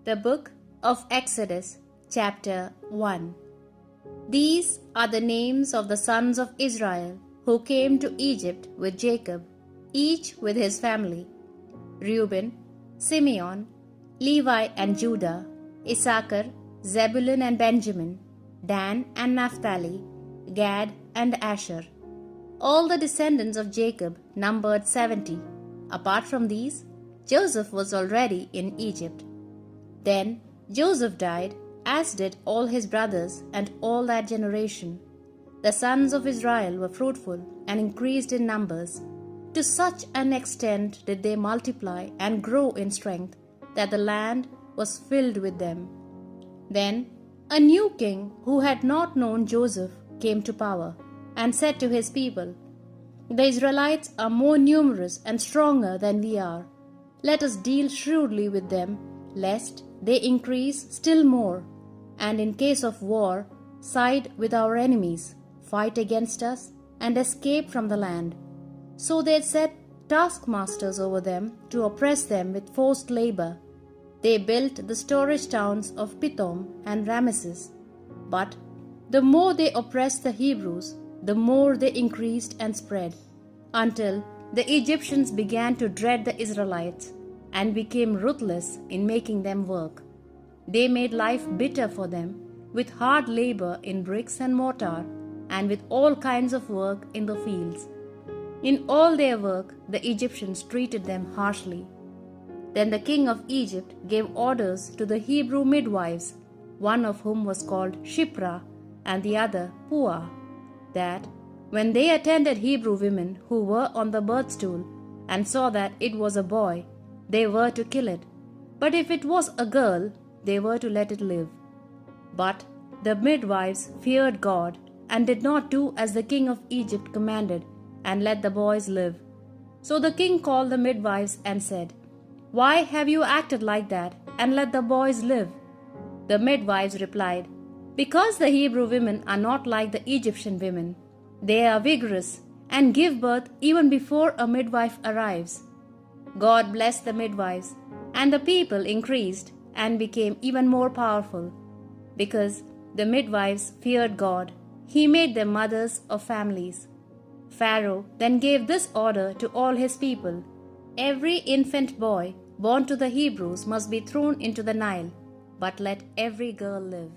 The Book of Exodus, Chapter 1. These are the names of the sons of Israel who came to Egypt with Jacob, each with his family: Reuben, Simeon, Levi and Judah, Issachar, Zebulun and Benjamin, Dan and Naphtali, Gad and Asher. All the descendants of Jacob numbered 70. Apart from these, Joseph was already in Egypt. Then Joseph died, as did all his brothers and all that generation. The sons of Israel were fruitful and increased in numbers. To such an extent did they multiply and grow in strength, that the land was filled with them. Then a new king who had not known Joseph came to power, and said to his people, "The Israelites are more numerous and stronger than we are. Let us deal shrewdly with them, lest they increase still more, and in case of war, side with our enemies, fight against us, and escape from the land." So they set taskmasters over them to oppress them with forced labor. They built the storage towns of Pithom and Ramesses. But the more they oppressed the Hebrews, the more they increased and spread, until the Egyptians began to dread the Israelites and became ruthless in making them work. They made life bitter for them with hard labor in bricks and mortar and with all kinds of work in the fields. In all their work, the Egyptians treated them harshly. Then the king of Egypt gave orders to the Hebrew midwives, one of whom was called Shiphrah and the other Puah, that when they attended Hebrew women who were on the birth stool and saw that it was a boy, they were to kill it. But if it was a girl, they were to let it live. But the midwives feared God and did not do as the king of Egypt commanded, and let the boys live. So the king called the midwives and said, "Why have you acted like that, and let the boys live?" The midwives replied, "Because the Hebrew women are not like the Egyptian women. They are vigorous and give birth even before a midwife arrives." God blessed the midwives, and the people increased and became even more powerful. Because the midwives feared God, He made them mothers of families. Pharaoh then gave this order to all his people: "Every infant boy born to the Hebrews must be thrown into the Nile, but let every girl live."